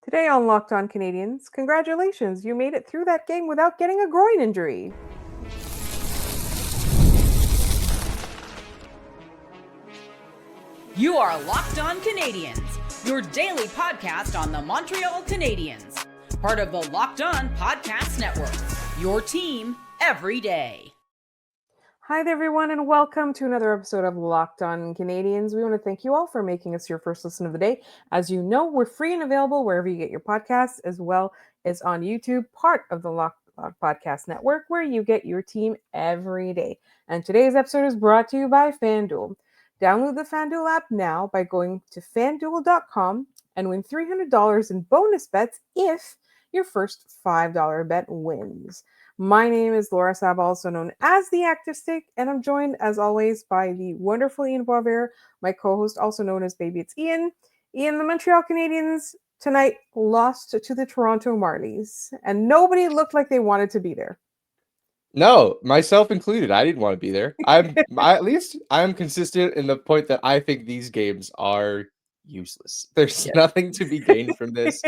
Today on Locked On Canadiens, congratulations, you made it through that game without getting a groin injury. You are Locked On Canadiens, your daily podcast on the Montreal Canadiens, part of the Locked On Podcast Network, your team every day. Hi there, everyone, and welcome to another episode of Locked On Canadiens. We want to thank you all for making us your first listen of the day. As you know, we're free and available wherever you get your podcasts, as well as on YouTube, part of the Locked On Podcast Network, where you get your team every day. And today's episode is brought to you by FanDuel. Download the FanDuel app now by going to fanduel.com and win $300 in bonus bets if your first $5 bet wins. My name is Laura Sab, also known as the Active Stick, and I'm joined, as always, by the wonderful Ian Boisvert, my co-host, also known as Baby It's Ian. Ian, the Montreal Canadiens tonight lost to the Toronto Marlies, and nobody looked like they wanted to be there. No, myself included. I didn't want to be there. At least I'm consistent in the point that I think these games are useless. There's nothing to be gained from this.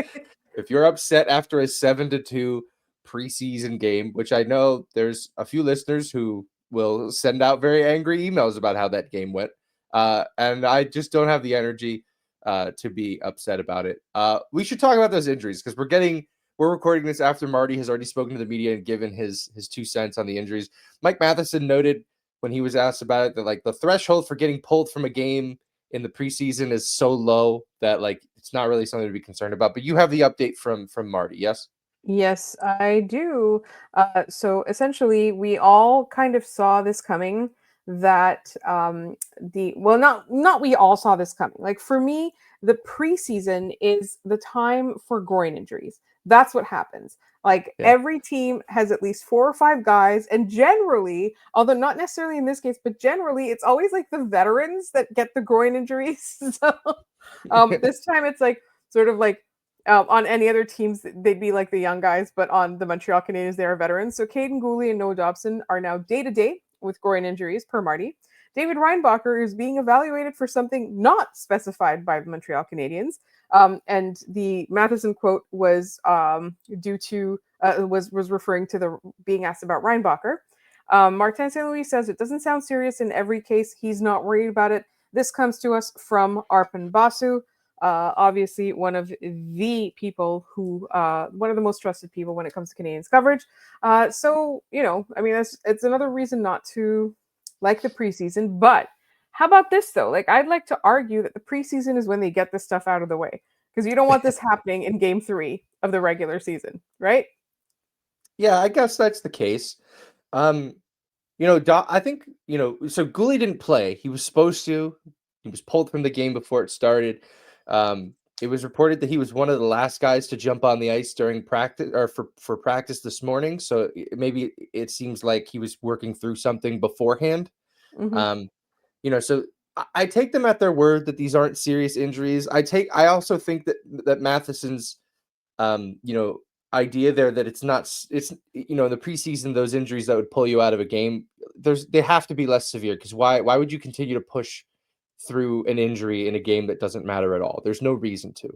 If you're upset after a 7-2 preseason game, which I know there's a few listeners who will send out very angry emails about how that game went, and I just don't have the energy to be upset about it. We should talk about those injuries because we're recording this after Marty has already spoken to the media and given his 2 cents on the injuries. Mike Matheson noted when he was asked about it that like the threshold for getting pulled from a game in the preseason is so low that like it's not really something to be concerned about. But you have the update from Marty, yes? Yes, I do. So essentially, we all kind of saw this coming. That not we all saw this coming. Like for me, the preseason is the time for groin injuries. That's what happens. Like every team has at least 4 or 5 guys, and generally, although not necessarily in this case, but generally, it's always like the veterans that get the groin injuries. So this time, it's like sort of like. On any other teams, they'd be like the young guys, but on the Montreal Canadiens, they are veterans. So Caden Guhle and Noah Dobson are now day-to-day with groin injuries, per Marty. David Reinbacher is being evaluated for something not specified by the Montreal Canadiens. And the Matheson quote was was referring to the being asked about Reinbacher. Martin St. Louis says it doesn't sound serious in every case. He's not worried about it. This comes to us from Arpan Basu. Obviously one of the people who one of the most trusted people when it comes to Canadiens coverage. So, you know, I mean, it's another reason not to like the preseason. But how about this, though? Like, I'd like to argue that the preseason is when they get this stuff out of the way, because you don't want this happening in game 3 of the regular season, right? Yeah, I guess that's the case. I think, so Guhle didn't play. He was supposed to. He was pulled from the game before it started. It was reported that he was one of the last guys to jump on the ice during practice or for practice this morning. So maybe it seems like he was working through something beforehand. Mm-hmm. So I take them at their word that these aren't serious injuries. I also think that Matheson's, idea there that it's in the preseason, those injuries that would pull you out of a game, they have to be less severe because why would you continue to push through an injury in a game that doesn't matter at all? There's no reason to.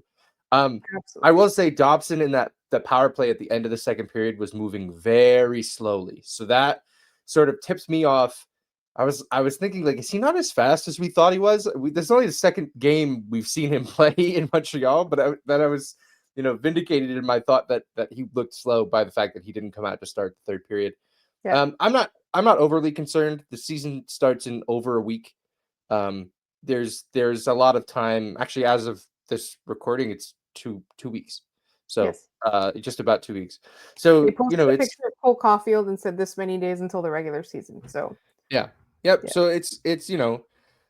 I will say Dobson in the power play at the end of the second period was moving very slowly. So that sort of tips me off. I was thinking, like, is he not as fast as we thought he was? This is only the second game we've seen him play in Montreal, but I was, vindicated in my thought that he looked slow by the fact that he didn't come out to start the third period. Yeah. I'm not overly concerned. The season starts in over a week. There's a lot of time. Actually, as of this recording, it's two weeks. So Yes. Just about 2 weeks. So They posted a it's picture of Cole Caulfield and said this many days until the regular season. So yep. Yeah. So it's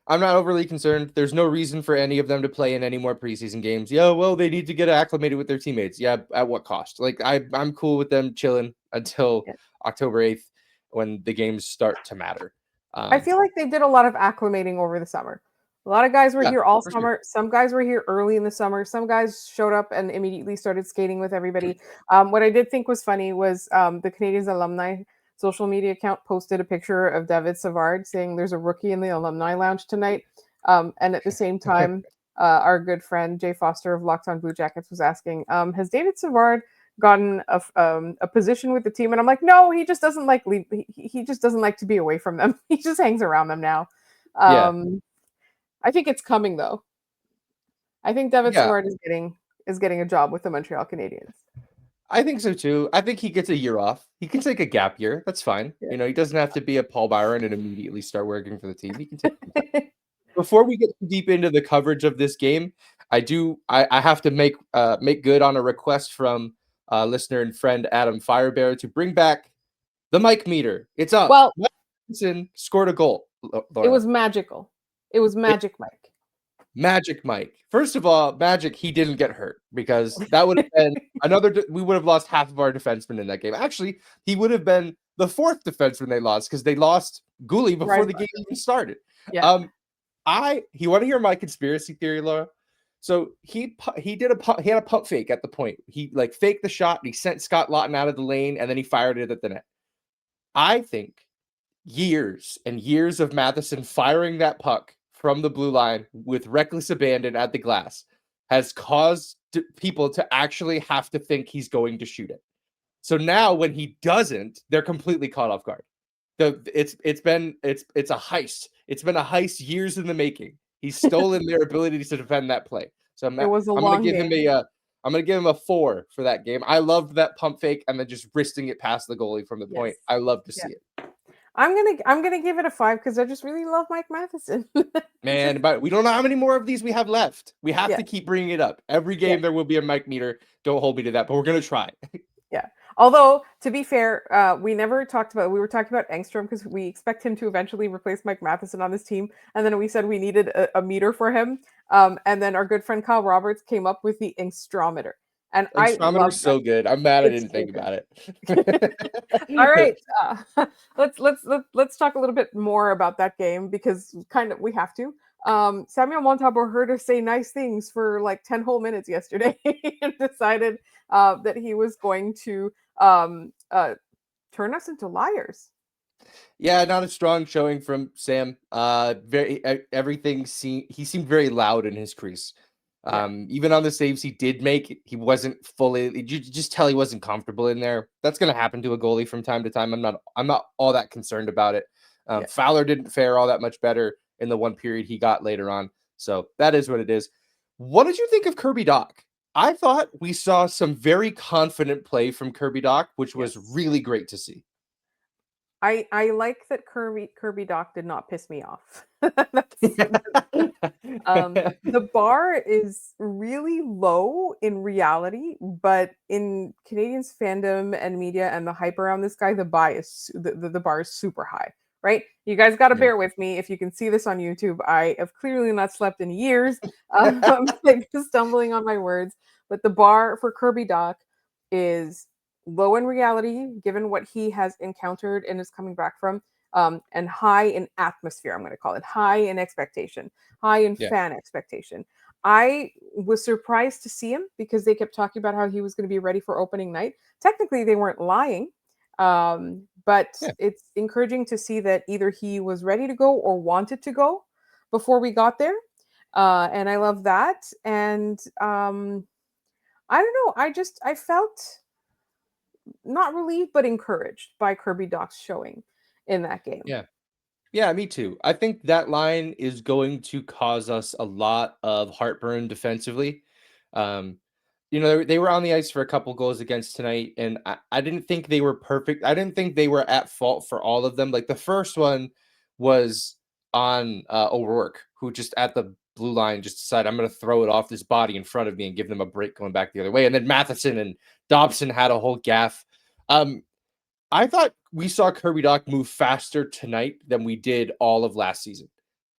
I'm not overly concerned. There's no reason for any of them to play in any more preseason games. Yeah, well, they need to get acclimated with their teammates. Yeah, at what cost? Like I'm cool with them chilling until October 8th when the games start to matter. I feel like they did a lot of acclimating over the summer. A lot of guys were here all summer. Sure. Some guys were here early in the summer. Some guys showed up and immediately started skating with everybody. What I did think was funny was the Canadiens alumni social media account posted a picture of David Savard saying there's a rookie in the alumni lounge tonight. And at the same time, our good friend Jay Foster of Locked On Blue Jackets was asking, has David Savard gotten a position with the team? And I'm like, no, he just doesn't like leave. He just doesn't like to be away from them. He just hangs around them now. Yeah. I think it's coming though. I think David Yeah. Savard is getting a job with the Montreal Canadiens. I think so too. I think he gets a year off. He can take a gap year. That's fine. Yeah. You know, he doesn't have to be a Paul Byron and immediately start working for the team. He can take. Before we get too deep into the coverage of this game, I have to make good on a request from listener and friend Adam Firebear to bring back the mic meter. It's up. Well, Matheson scored a goal. it Laura. was magical. It was magic, Mike. Magic Mike. First of all, Magic, he didn't get hurt because that would have been we would have lost half of our defensemen in that game. Actually, he would have been the fourth defenseman they lost because they lost Guhle before the game even started. Yeah. You want to hear my conspiracy theory, Laura? So he had a pump fake at the point. He like faked the shot and he sent Scott Laughton out of the lane and then he fired it at the net. I think years and years of Matheson firing that puck from the blue line with reckless abandon at the glass has caused people to actually have to think he's going to shoot it. So now when he doesn't, they're completely caught off guard. It's a heist. It's been a heist years in the making. He's stolen their ability to defend that play. So I'm going to give him a 4 for that game. I loved that pump fake and then just wristing it past the goalie from the point. I love to see it. I'm gonna give it a 5 because I just really love Mike Matheson. Man, but we don't know how many more of these we have left. We have to keep bringing it up. Every game there will be a mic meter. Don't hold me to that, but we're gonna try. Yeah. Although, to be fair, we were talking about Engstrom because we expect him to eventually replace Mike Matheson on this team. And then we said we needed a meter for him. And then our good friend Kyle Roberts came up with the Engstrometer. And Engstrometer is so good. I'm mad I didn't think about it. All right. Let's talk a little bit more about that game because we have to. Samuel Montembeault heard us say nice things for like 10 whole minutes yesterday and decided that he was going to turn us into liars. Yeah, not a strong showing from Sam. He seemed very loud in his crease. Even on the saves he did make, he wasn't fully. You just tell he wasn't comfortable in there. That's going to happen to a goalie from time to time. I'm not all that concerned about it. Fowler didn't fare all that much better in the one period he got later on. So that is what it is. What did you think of Kirby Dach? I thought we saw some very confident play from Kirby Dach, which was really great to see. I like that Kirby Dach did not piss me off. The bar is really low in reality, but in Canadiens fandom and media and the hype around this guy, the bar is super high. Right? You guys got to bear with me. If you can see this on YouTube, I have clearly not slept in years. I'm like stumbling on my words. But the bar for Kirby Dach is low in reality, given what he has encountered and is coming back from, and high in atmosphere. I'm going to call it high in expectation, high in fan expectation. I was surprised to see him because they kept talking about how he was going to be ready for opening night. Technically, they weren't lying. But it's encouraging to see that either he was ready to go or wanted to go before we got there. And I love that. And I don't know. I felt not relieved, but encouraged by Kirby Dach's showing in that game. Yeah, me too. I think that line is going to cause us a lot of heartburn defensively. They were on the ice for a couple goals against tonight, and I didn't think they were perfect. I didn't think they were at fault for all of them. Like the first one was on O'Rourke, who just at the blue line just decided, I'm going to throw it off this body in front of me and give them a break going back the other way. And then Matheson and Dobson had a whole gaff. I thought we saw Kirby Dach move faster tonight than we did all of last season.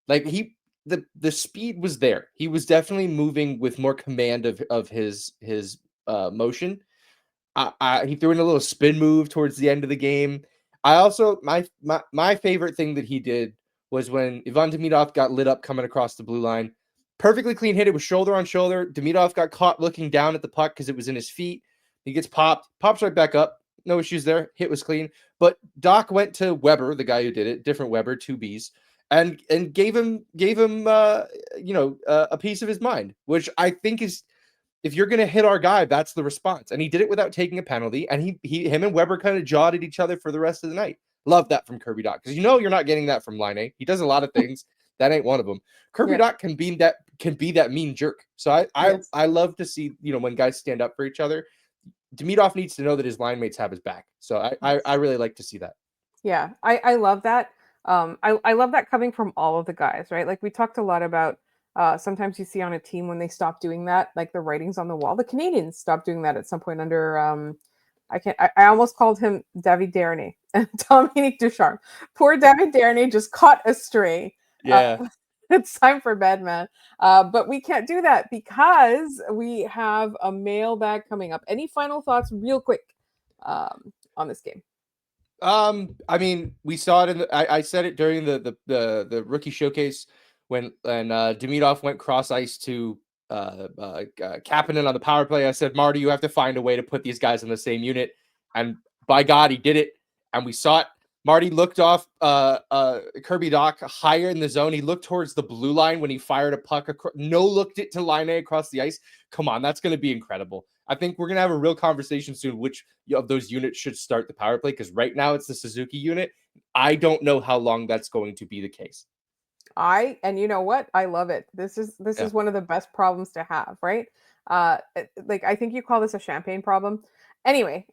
Like the speed was there. He was definitely moving with more command of his motion. He threw in a little spin move towards the end of the game. I also my favorite thing that he did was when Ivan Demidov got lit up coming across the blue line. Perfectly clean hit. It was shoulder on shoulder. Demidov got caught looking down at the puck because it was in his feet. He gets pops right back up. No issues there. Hit was clean. But Dach went to Weber, the guy who did it, different Weber, 2 Bs, and gave him a piece of his mind, which I think is, if you're going to hit our guy, that's the response. And he did it without taking a penalty. And him and Weber kind of jawed at each other for the rest of the night. Love that from Kirby Dach, because you're not getting that from Line A. He does a lot of things. That ain't one of them. Kirby Dach can be that mean jerk. So I love to see, when guys stand up for each other. Demidov needs to know that his line mates have his back. So I really like to see that. Yeah, I love that. I love that coming from all of the guys, right? Like we talked a lot about. Sometimes you see on a team when they stop doing that, like the writings on the wall. The Canadiens stopped doing that at some point under. I almost called him David Dernay and Dominique Ducharme. Poor David Dernay just caught a stray. Yeah. It's time for bed, man. But we can't do that because we have a mailbag coming up. Any final thoughts, real quick, on this game? I mean, we saw it I said it during the rookie showcase when Demidov went cross ice to Kapanen on the power play. I said, Marty, you have to find a way to put these guys in the same unit, and by God, he did it, and we saw it. Marty looked off Kirby Dach higher in the zone. He looked towards the blue line when he fired a puck. Looked it to line A across the ice. Come on, that's going to be incredible. I think we're going to have a real conversation soon which of those units should start the power play, because right now it's the Suzuki unit. I don't know how long that's going to be the case. And you know what? I love it. This is one of the best problems to have, right? Like I think you call this a champagne problem. Anyway,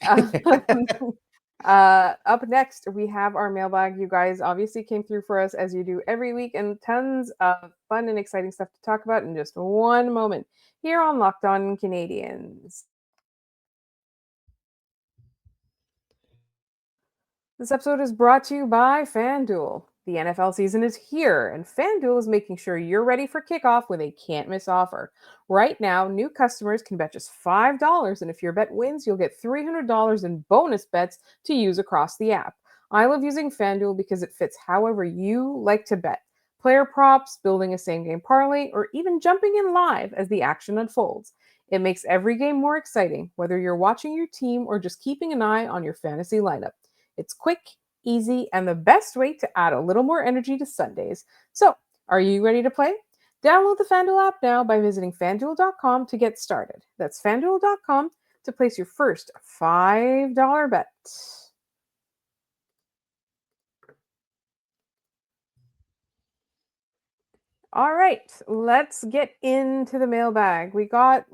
up next we have our mailbag. You guys obviously came through for us as you do every week, and tons of fun and exciting stuff to talk about in just one moment here on Locked On Canadiens. This episode is brought to you by FanDuel. The NFL season is here, and FanDuel is making sure you're ready for kickoff with a can't-miss offer. Right now, new customers can bet just $5, and if your bet wins, you'll get $300 in bonus bets to use across the app. I love using FanDuel because it fits however you like to bet. Player props, building a same-game parlay, or even jumping in live as the action unfolds. It makes every game more exciting, whether you're watching your team or just keeping an eye on your fantasy lineup. It's quick, easy, and the best way to add a little more energy to Sundays. So, are you ready to play? Download the FanDuel app now by visiting FanDuel.com to get started. That's FanDuel.com to place your first $5 bet. All right, let's get into the mailbag. We got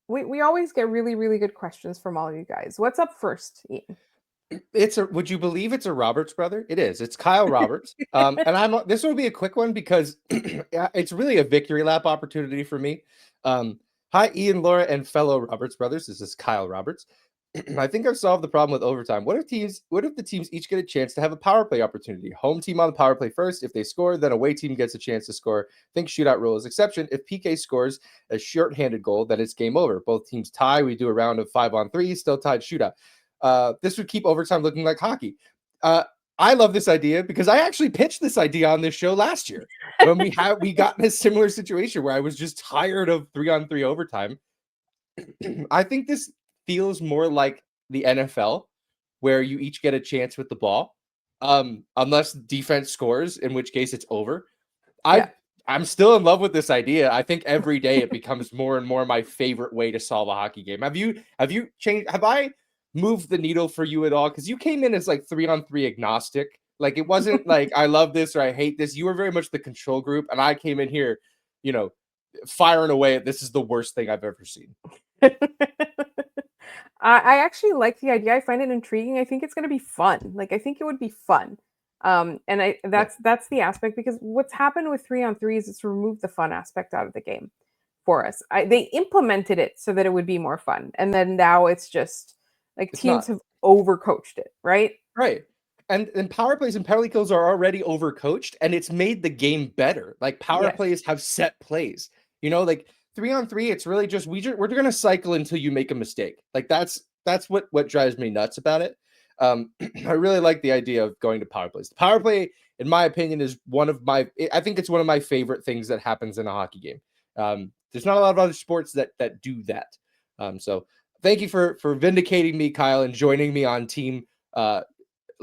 we always get really, really good questions from all of you guys. What's up first, Ian? Would you believe it's a Roberts brother? It is. It's Kyle Roberts. And this will be a quick one because it's really a victory lap opportunity for me. Hi, Ian, Laura, and fellow Roberts brothers. This is Kyle Roberts. I think I've solved the problem with overtime. What if the teams each get a chance to have a power play opportunity? Home team on the power play first. If they score, then away team gets a chance to score. Think shootout rule is exception. If PK scores a short-handed goal, then it's game over. Both teams tie. We do a round of 5-on-3, still tied shootout. This would keep overtime looking like hockey. I love this idea because I actually pitched this idea on this show last year when we got in a similar situation where I was just tired of 3-on-3 overtime. I think this feels more like the NFL, where you each get a chance with the ball, unless defense scores, in which case it's over. I'm still in love with this idea. I think every day it becomes more and more my favorite way to solve a hockey game. Have you changed? Have I moved the needle for you at all? Because you came in as like 3-on-3 agnostic. Like it wasn't like I love this or I hate this. You were very much the control group, and I came in here, firing away at this is the worst thing I've ever seen. I actually like the idea. I find it intriguing. I think it's going to be fun. Like I think it would be fun. That's the aspect, because what's happened with 3-on-3 is it's removed the fun aspect out of the game for us. They implemented it so that it would be more fun, and then now it's just like teams have overcoached it, right? Right. And power plays and penalty kills are already overcoached, and it's made the game better. Like power plays have set plays. Like 3-on-3, it's really just we're going to cycle until you make a mistake. Like that's what drives me nuts about it. I really like the idea of going to power plays. The power play, in my opinion, is I think it's one of my favorite things that happens in a hockey game. There's not a lot of other sports that do that. So thank you for vindicating me, Kyle, and joining me on team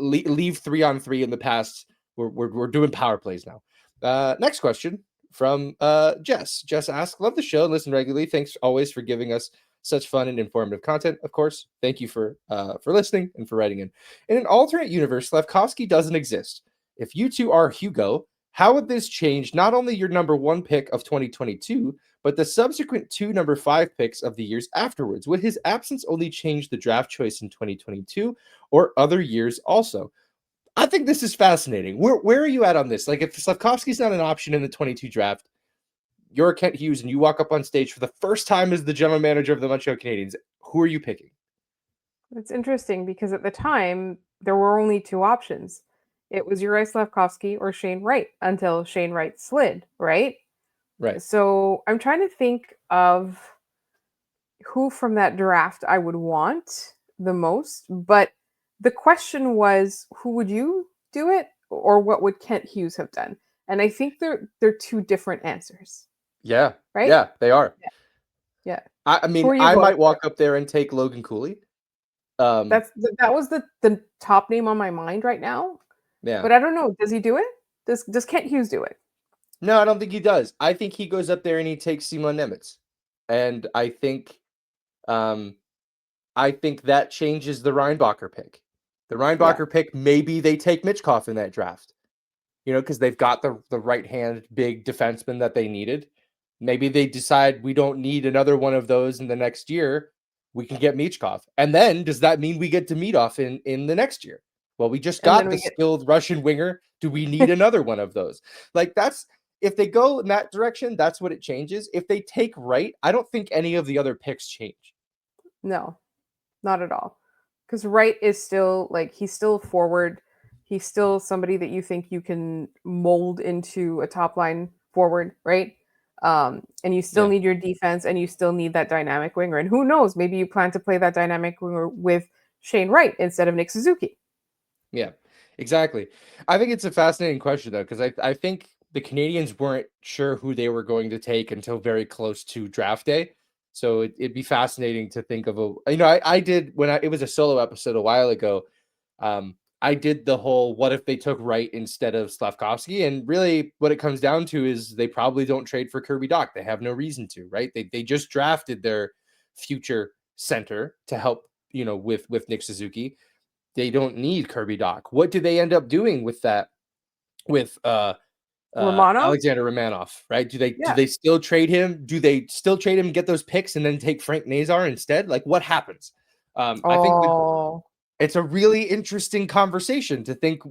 leave 3-on-3 in the past. We're doing power plays now. Next question from Jess. Jess asks, love the show and listen regularly. Thanks always for giving us such fun and informative content. Of course, thank you for listening and for writing in. In an alternate universe, Slafkovsky doesn't exist. If you two are Hugo, how would this change not only your number 1 pick of 2022, but the subsequent 2 number 5 picks of the years afterwards? Would his absence only change the draft choice in 2022 or other years also? I think this is fascinating. Where are you at on this? Like, if Slafkovsky's not an option in the 22 draft, you're Kent Hughes and you walk up on stage for the first time as the general manager of the Montreal Canadiens, who are you picking? It's interesting because at the time, there were only 2 options. It was Uri Slafkovsky or Shane Wright until Shane Wright slid, right? Right. So I'm trying to think of who from that draft I would want the most. But the question was, who would you do it? Or what would Kent Hughes have done? And I think they're 2 different answers. Yeah. Right? Yeah, they are. Yeah. I mean, I might walk up there and take Logan Guhle. That was the top name on my mind right now. Yeah. But I don't know. Does he do it? Does Kent Hughes do it? No, I don't think he does. I think he goes up there and he takes Simon Nemeth. And I think that changes the Reinbacher pick. The Reinbacher pick, maybe they take Michkov in that draft. You know, because they've got the right-hand big defenseman that they needed. Maybe they decide we don't need another one of those in the next year. We can get Michkov. And then does that mean we get Demidov in the next year? Well, we just got the skilled Russian winger. Do we need another one of those? Like, that's, if they go in that direction, that's what it changes. If they take Wright, I don't think any of the other picks change. No, not at all. Because Wright is still, like, he's still forward. He's still somebody that you think you can mold into a top line forward, right? And you still need your defense, and you still need that dynamic winger. And who knows, maybe you plan to play that dynamic winger with Shane Wright instead of Nick Suzuki. Yeah, exactly. I think it's a fascinating question, though, because I think the Canadiens weren't sure who they were going to take until very close to draft day. So it'd be fascinating to think of I did it was a solo episode a while ago. I did the whole, what if they took Wright instead of Slafkovsky? And really what it comes down to is they probably don't trade for Kirby Dach. They have no reason to, right? They just drafted their future center to help, with Nick Suzuki. They don't need Kirby Dach. What do they end up doing with that? With Alexander Romanov, right? Do they still trade him? Do they still trade him and get those picks and then take Frank Nazar instead? Like, what happens? I think it's a really interesting conversation to think,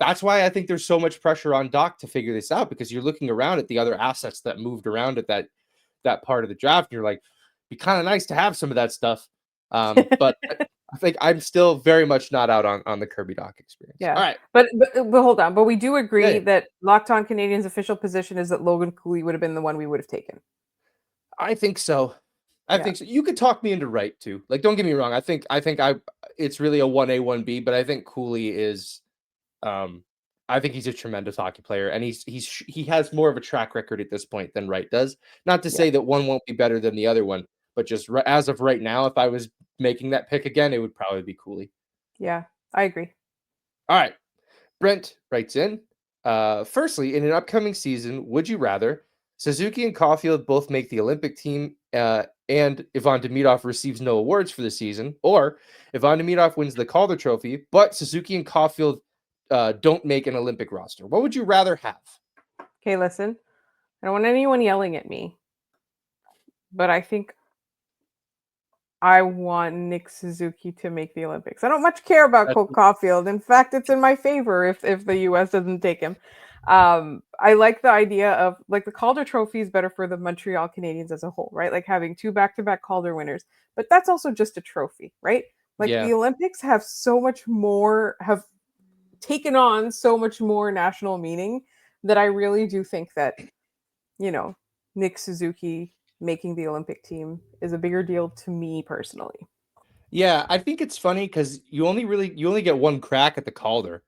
that's why I think there's so much pressure on Dach to figure this out, because you're looking around at the other assets that moved around at that part of the draft. And you're like, be kind of nice to have some of that stuff. But I think I'm still very much not out on the Kirby Dach experience. Yeah. All right. But hold on. But we do agree that Locked On Canadiens' official position is that Logan Guhle would have been the one we would have taken. I think so. I think so. You could talk me into Wright too. Like, don't get me wrong. I think it's really a 1A, 1B, but I think Guhle is I think he's a tremendous hockey player, and he has more of a track record at this point than Wright does. Not to say that one won't be better than the other one, but just as of right now, if I was making that pick again, it would probably be Guhle. Yeah, I agree. All right. Brent writes in, firstly, in an upcoming season, would you rather Suzuki and Caulfield both make the Olympic team and Ivan Demidov receives no awards for the season, or Ivan Demidov wins the Calder Trophy, but Suzuki and Caulfield don't make an Olympic roster? What would you rather have? Okay, listen. I don't want anyone yelling at me, but I think I want Nick Suzuki to make the Olympics. I don't much care about Cole Caulfield. In fact, it's in my favor if the U.S. doesn't take him. I like the idea of, like, the Calder Trophy is better for the Montreal Canadiens as a whole, right? Like having 2 back-to-back Calder winners, but that's also just a trophy, right? Like the Olympics have taken on so much more national meaning that I really do think that, Nick Suzuki making the Olympic team is a bigger deal to me personally. Yeah, I think it's funny because you only get one crack at the Calder.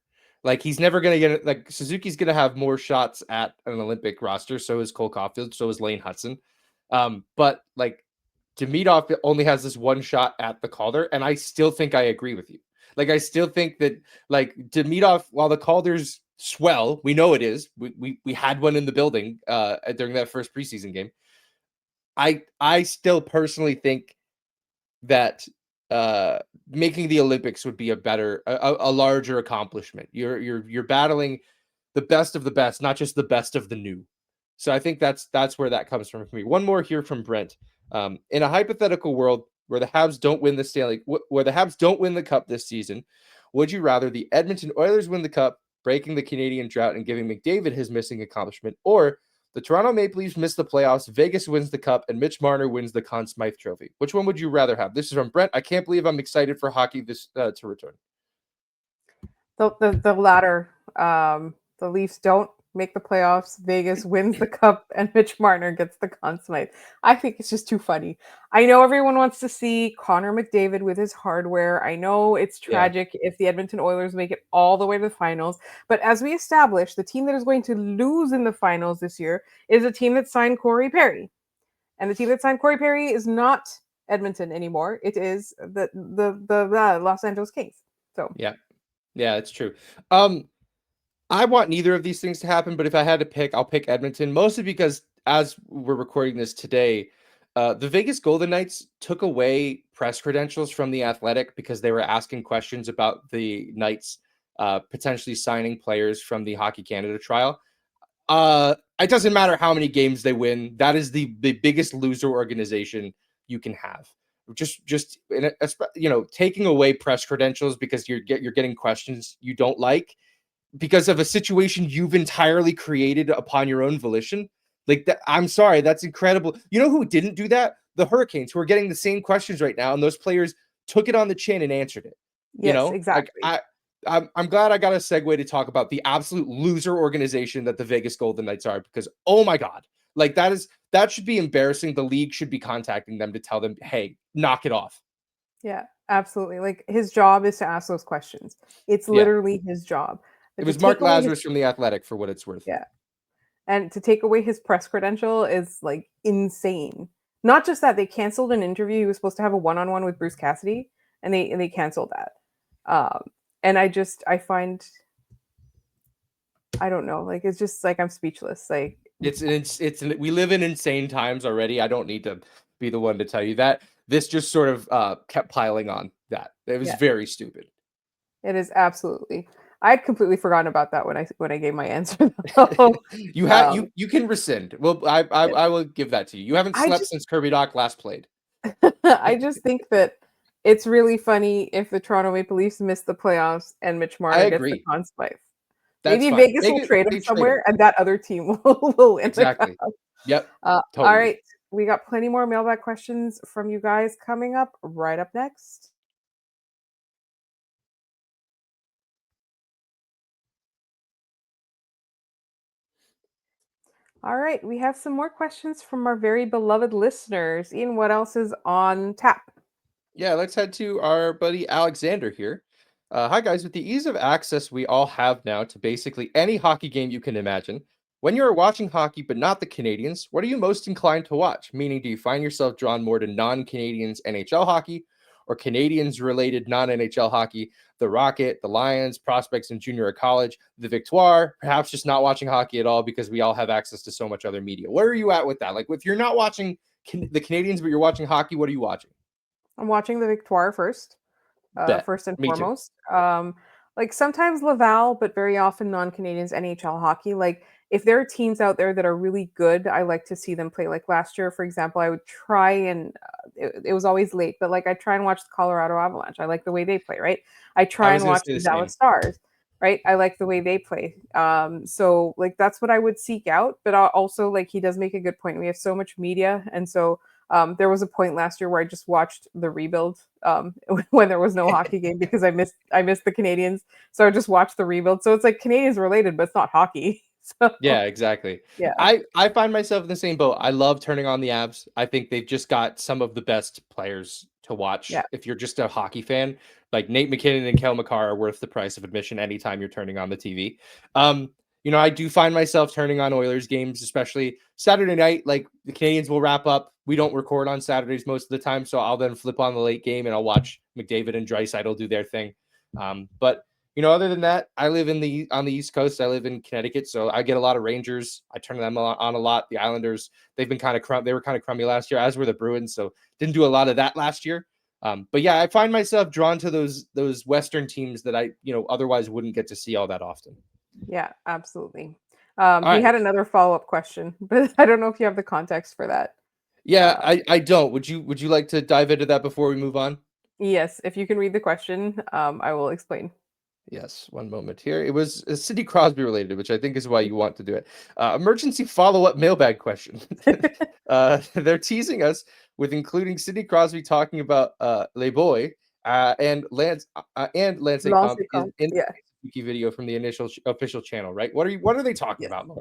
Like, he's never going to get it. Like, Suzuki's going to have more shots at an Olympic roster. So is Cole Caulfield. So is Lane Hudson. But like, Demidov only has this one shot at the Calder. And I still think I agree with you. Like, I still think that, like, Demidov, while the Calder's swell. We know it is. We had one in the building during that first preseason game. I still personally think that making the Olympics would be a larger accomplishment. You're battling the best of the best, not just the best of the new. So I think that's where that comes from for me. One more here from Brent. In a hypothetical world where the Habs don't win the cup this season, would you rather the Edmonton Oilers win the cup, breaking the Canadian drought and giving McDavid his missing accomplishment, or the Toronto Maple Leafs miss the playoffs, Vegas wins the cup, and Mitch Marner wins the Conn Smythe Trophy? Which one would you rather have? This is from Brent. I can't believe I'm excited for hockey to return. The latter. The Leafs don't make the playoffs. Vegas wins the cup, and Mitch Marner gets the Conn Smythe. I think it's just too funny. I know everyone wants to see Connor McDavid with his hardware. I know it's tragic if the Edmonton Oilers make it all the way to the finals. But as we established, the team that is going to lose in the finals this year is a team that signed Corey Perry. And the team that signed Corey Perry is not Edmonton anymore. It is the Los Angeles Kings. So yeah, it's true. I want neither of these things to happen, but if I had to pick, I'll pick Edmonton, mostly because as we're recording this today, the Vegas Golden Knights took away press credentials from The Athletic because they were asking questions about the Knights potentially signing players from the Hockey Canada trial. It doesn't matter how many games they win. That is the biggest loser organization you can have. Just taking away press credentials because you're getting questions you don't like because of a situation you've entirely created upon your own volition. Like that, I'm sorry, that's incredible. You know who didn't do that? The Hurricanes, who are getting the same questions right now, and those players took it on the chin and answered it. Yes, exactly. I'm glad I got a segue to talk about the absolute loser organization that the Vegas Golden Knights are, because oh my God, like that should be embarrassing. The league should be contacting them to tell them, hey, knock it off. Yeah, absolutely. Like his job is to ask those questions. It's literally his job. It was Mark Lazarus from The Athletic, for what it's worth. Yeah. And to take away his press credential is like insane. Not just that, they canceled an interview. He was supposed to have a one-on-one with Bruce Cassidy, and they canceled that. And I don't know. Like it's just like I'm speechless. Like we live in insane times already. I don't need to be the one to tell you that. This just sort of kept piling on that. It was very stupid. It is absolutely. I'd completely forgotten about that when I gave my answer. You can rescind. Well, I will give that to you. You haven't slept since Kirby Dach last played. I just think that it's really funny if the Toronto Maple Leafs miss the playoffs and Mitch Marner gets the Conn Smythe. Maybe fine. Vegas will trade him somewhere, and that other team will win. Exactly. Yep. Totally. All right. We got plenty more mailbag questions from you guys coming up right up next. All right, we have some more questions from our very beloved listeners. Ian, what else is on tap? Yeah, let's head to our buddy Alexander here. Hi, guys. With the ease of access we all have now to basically any hockey game you can imagine, when you are watching hockey but not the Canadiens, what are you most inclined to watch? Meaning, do you find yourself drawn more to non-Canadiens NHL hockey or Canadiens-related non-NHL hockey, the Rocket, the Lions, prospects in junior or college, the Victoire, perhaps just not watching hockey at all because we all have access to so much other media? Where are you at with that? Like, if you're not watching the Canadiens but you're watching hockey, what are you watching? I'm watching the Victoire first and foremost. Like sometimes Laval, but very often non-Canadiens NHL hockey. Like if there are teams out there that are really good, I like to see them play. Like last year, for example, I would try and it was always late, but like I try and watch the Colorado Avalanche. I like the way they play, right? I try and watch the Dallas Stars, right? I like the way they play. So like that's what I would seek out. But also like he does make a good point. We have so much media, and so there was a point last year where I just watched the rebuild when there was no hockey game because I missed the Canadiens. So I just watched the rebuild. So it's like Canadiens related, but it's not hockey. So, yeah, exactly. Yeah, I find myself in the same boat. I love turning on the Avs. I think they've just got some of the best players to watch. Yeah. If you're just a hockey fan, like Nate McKinnon and Cale Makar are worth the price of admission anytime you're turning on the TV. I do find myself turning on Oilers games, especially Saturday night. Like the Canadiens will wrap up. We don't record on Saturdays most of the time, so I'll then flip on the late game and I'll watch McDavid and Draisaitl do their thing. But Other than that, I live on the East Coast. I live in Connecticut, so I get a lot of Rangers. I turn them on a lot. The Islanders, they've been they were kind of crummy last year, as were the Bruins, so didn't do a lot of that last year. But yeah, I find myself drawn to those Western teams that I otherwise wouldn't get to see all that often. Yeah, absolutely. All He right. had another follow-up question, but I don't know if you have the context for that. Yeah, I don't. Would you like to dive into that before we move on? Yes, if you can read the question, I will explain. Yes, one moment here. It was Sidney Crosby related, which I think is why you want to do it. Emergency follow-up mailbag question. They're teasing us with including Sidney Crosby talking about Les Boy and Lance Lance Comp Comp, in yeah. the video from the initial official channel, right? What are they talking about, Laura?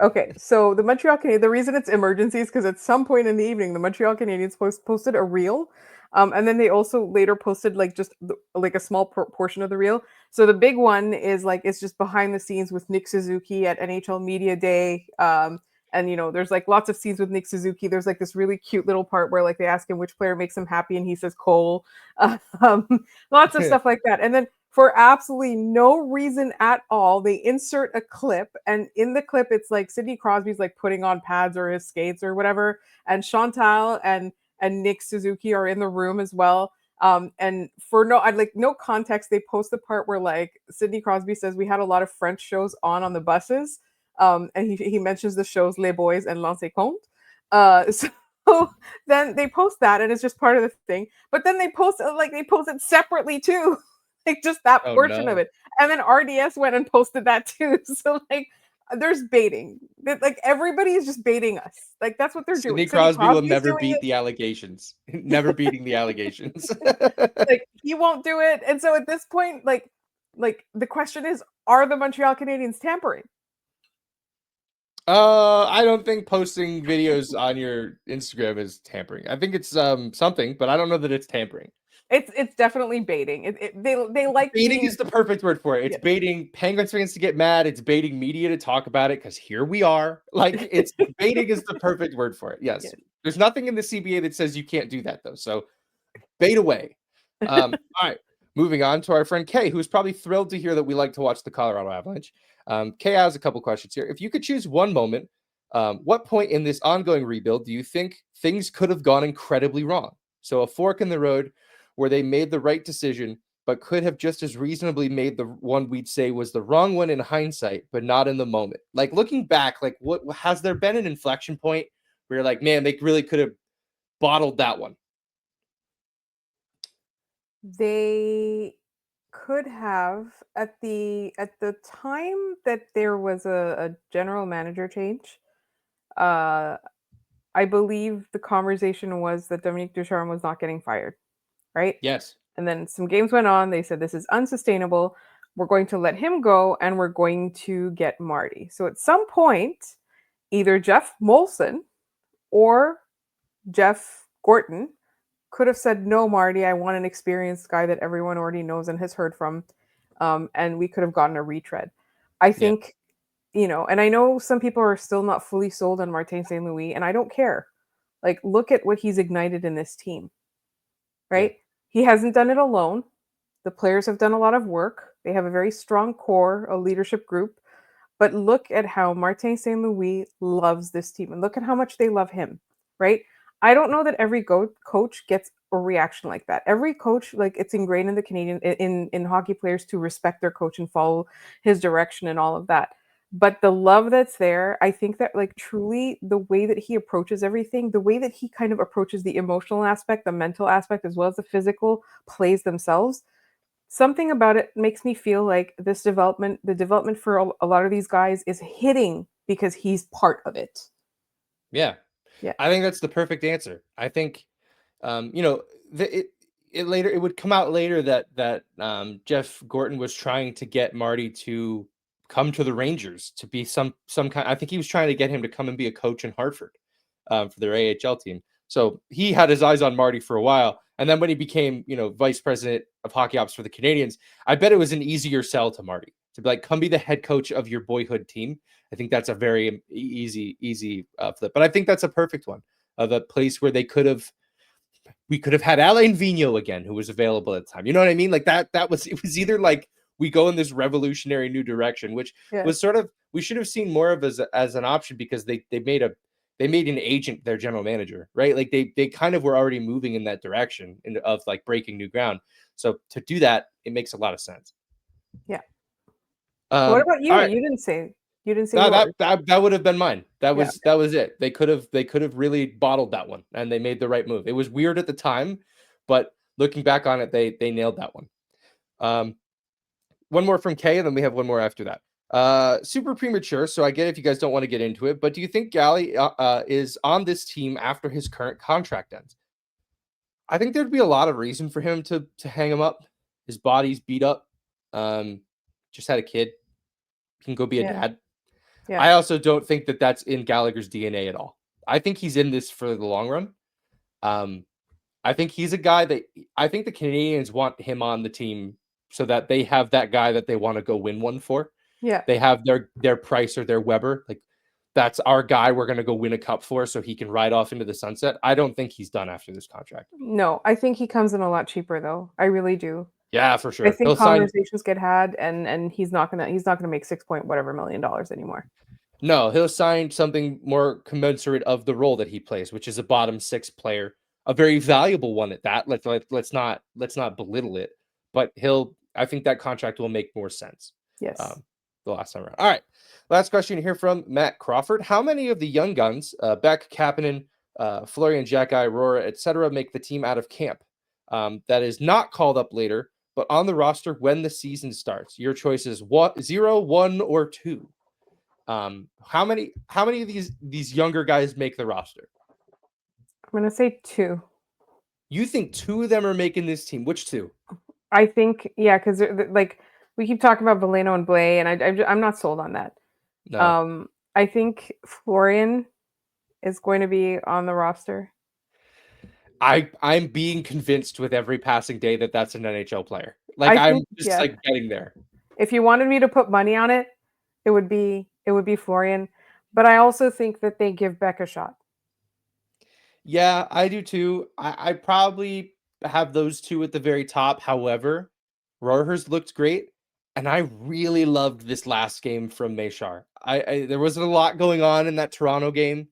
Okay, so the Montreal Canadiens, the reason it's emergencies because at some point in the evening, the Montreal Canadiens posted a reel, and then they also later posted like just like a small portion of the reel. So the big one is like it's just behind the scenes with Nick Suzuki at NHL Media Day, and there's like lots of scenes with Nick Suzuki. There's like this really cute little part where like they ask him which player makes him happy, and he says Cole. Um, Lots of stuff like that, and then for absolutely no reason at all, they insert a clip, and in the clip, it's like Sidney Crosby's like putting on pads or his skates or whatever, and Chantal and Nick Suzuki are in the room as well. And for no context, they post the part where like Sidney Crosby says we had a lot of French shows on the buses, and he mentions the shows Les Boys and Lance Compte. So then they post that, and it's just part of the thing. But then they post it separately too. Like just that portion of it. And then RDS went and posted that too. So like there's baiting. Like everybody is just baiting us. Like that's what they're doing. Sidney Crosby will never beat the allegations. Never beating the allegations. Like he won't do it. And so at this point, like the question is, are the Montreal Canadiens tampering? I don't think posting videos on your Instagram is tampering. I think it's something, but I don't know that it's tampering. It's definitely baiting. They like baiting is the perfect word for it. It's baiting Penguins fans to get mad. It's baiting media to talk about it because here we are. Like it's baiting is the perfect word for it. Yes. There's nothing in the CBA that says you can't do that though. So bait away. All right. Moving on to our friend Kay, who's probably thrilled to hear that we like to watch the Colorado Avalanche. Kay has a couple questions here. If you could choose one moment, what point in this ongoing rebuild do you think things could have gone incredibly wrong? So a fork in the road where they made the right decision, but could have just as reasonably made the one we'd say was the wrong one in hindsight, but not in the moment. Like looking back, like what has there been an inflection point where you're like, man, they really could have bottled that one? They could have at the time that there was a general manager change. I believe the conversation was that Dominique Ducharme was not getting fired, right? Yes. And then some games went on. They said this is unsustainable. We're going to let him go, and we're going to get Marty. So at some point, either Jeff Molson or Jeff Gorton could have said, no, Marty, I want an experienced guy that everyone already knows and has heard from. And we could have gotten a retread. I think, and I know some people are still not fully sold on Martin St. Louis, and I don't care. Like, look at what he's ignited in this team, right? Yeah. He hasn't done it alone. The players have done a lot of work. They have a very strong core, a leadership group. But look at how Martin St. Louis loves this team, and look at how much they love him, right? I don't know that every coach gets a reaction like that. Every coach, like it's ingrained in the Canadian in hockey players to respect their coach and follow his direction and all of that. But the love that's there, I think that like truly the way that he approaches everything, the way that he kind of approaches the emotional aspect, the mental aspect, as well as the physical plays themselves, something about it makes me feel like the development for a lot of these guys is hitting because he's part of it. Yeah. Yeah. I think that's the perfect answer. I think, it would come out later that Jeff Gorton was trying to get Marty to come to the Rangers to be some kind. I think he was trying to get him to come and be a coach in Hartford for their AHL team. So he had his eyes on Marty for a while. And then when he became, vice president of hockey ops for the Canadiens, I bet it was an easier sell to Marty to be like, come be the head coach of your boyhood team. I think that's a very easy flip. But I think that's a perfect one of a place where we could have had Alain Vigneault again, who was available at the time. You know what I mean? Like it was either like we go in this revolutionary new direction, which was sort of, we should have seen more of as an option, because they made an agent their general manager, right? Like they kind of were already moving in that direction of like breaking new ground. So to do that, it makes a lot of sense. Yeah. What about you? All right. You didn't say No, yours. that would have been mine. That was it. They could have really bottled that one, and they made the right move. It was weird at the time, but looking back on it, they nailed that one. One more from Kay, and then we have one more after that. Super premature, so I get if you guys don't want to get into it, but do you think Galley is on this team after his current contract ends? I think there'd be a lot of reason for him to hang him up. His body's beat up. Just had a kid. He can go be a dad. Yeah. I also don't think that that's in Gallagher's DNA at all. I think he's in this for the long run. I think he's a guy that I think the Canadiens want him on the team so that they have that guy that they want to go win one for. Yeah. They have their Price or their Weber. Like, that's our guy we're going to go win a cup for so he can ride off into the sunset. I don't think he's done after this contract. No, I think he comes in a lot cheaper though. I really do. Yeah, for sure. I think conversations get had, and he's not gonna make 6 point whatever $million anymore. No, he'll sign something more commensurate of the role that he plays, which is a bottom six player, a very valuable one at that. Let's not belittle it, but I think that contract will make more sense. Yes. The last time around. All right. Last question here from Matt Crawford. How many of the young guns, Beck, Kapanen, Florian, Jack-Eye, Aurora, etc., make the team out of camp? That is not called up later, but on the roster when the season starts. Your choice is 0, 1, or 2. How many of these younger guys make the roster? I'm gonna say 2. You think 2 of them are making this team? Which 2? I think, yeah, because like we keep talking about Veleno and Blais, and I'm not sold on that. No. I think Florian is going to be on the roster. I'm being convinced with every passing day that that's an NHL player. Like, I'm just like getting there. If you wanted me to put money on it, it would be Florian. But I also think that they give Beck a shot. Yeah, I do too. I probably have those 2 at the very top. However, Rohrhurst looked great, and I really loved this last game from Machar. There wasn't a lot going on in that Toronto game.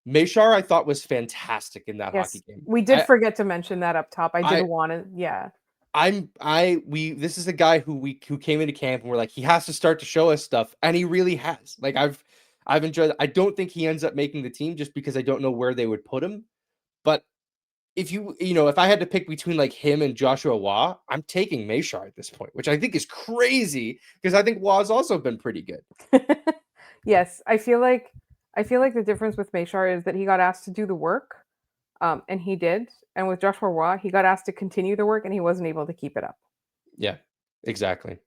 Machar, I thought, was fantastic in that hockey game. We did forget to mention that up top. I did want to, yeah. This is a guy who came into camp and we're like, he has to start to show us stuff, and he really has. Like, I've enjoyed it. I don't think he ends up making the team just because I don't know where they would put him. But if if I had to pick between like him and Joshua Waugh, I'm taking Machar at this point, which I think is crazy because I think Waugh's also been pretty good. Yes, I feel like the difference with Machar is that he got asked to do the work, and he did. And with Joshua Waugh, he got asked to continue the work, and he wasn't able to keep it up. Yeah, exactly.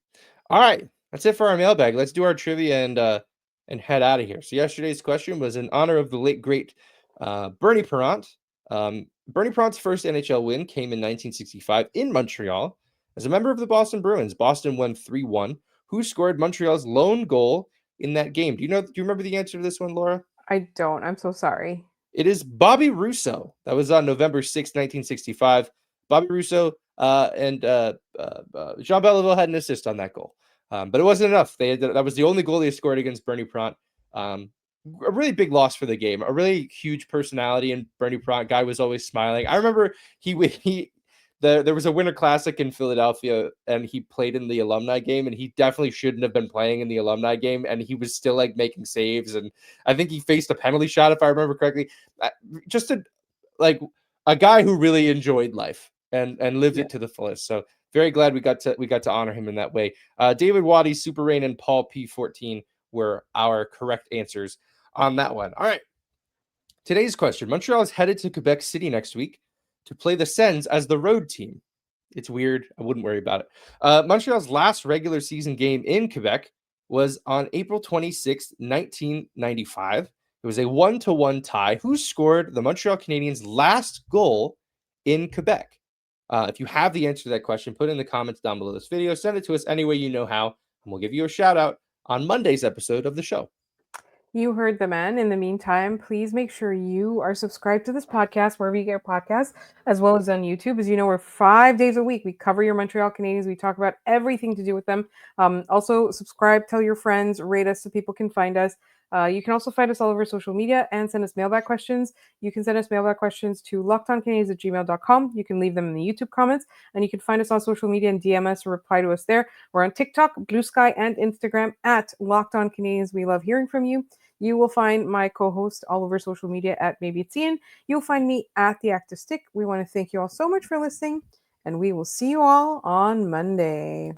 All right, that's it for our mailbag. Let's do our trivia and head out of here. So yesterday's question was in honor of the late great Bernie Parent. Bernie Parent's first NHL win came in 1965 in Montreal as a member of the Boston Bruins. Boston won 3-1. Who scored Montreal's lone goal in that game? Do you remember the answer to this one, Laura? I don't. I'm so sorry. It is Bobby Rousseau. That was on November 6, 1965. Bobby Rousseau and Jean Belleville had an assist on that goal. But it wasn't enough. That was the only goal they scored against Bernie Parent. A really big loss for the game. A really huge personality, and Bernie Parent guy was always smiling. I remember there was a Winter Classic in Philadelphia, and he played in the alumni game, and he definitely shouldn't have been playing in the alumni game, and he was still like making saves, and I think he faced a penalty shot if I remember correctly. Just a guy who really enjoyed life and lived it to the fullest. So very glad we got to honor him in that way. David Waddy, Super Rain, and Paul P14 were our correct answers on that one. All right. Today's question. Montreal is headed to Quebec City next week to play the Sens as the road team. It's weird. I wouldn't worry about it. Montreal's last regular season game in Quebec was on April 26, 1995. It was a 1-1 tie. Who scored the Montreal Canadiens' last goal in Quebec? If you have the answer to that question, put it in the comments down below this video. Send it to us any way you know how, and we'll give you a shout out on Monday's episode of the show. You heard the man. In the meantime, please make sure you are subscribed to this podcast wherever you get your podcasts, as well as on YouTube. As you know, we're 5 days a week. We cover your Montreal Canadiens. We talk about everything to do with them. Also, subscribe, tell your friends, rate us so people can find us. You can also find us all over social media and send us mailbag questions. You can send us mailbag questions to lockedoncanadiens@gmail.com. You can leave them in the YouTube comments, and you can find us on social media and DM us or reply to us there. We're on TikTok, Blue Sky, and Instagram at Locked On Canadiens. We love hearing from you. You will find my co-host all over social media at Maybe It's Ian. You'll find me at The Active Stick. We want to thank you all so much for listening, and we will see you all on Monday.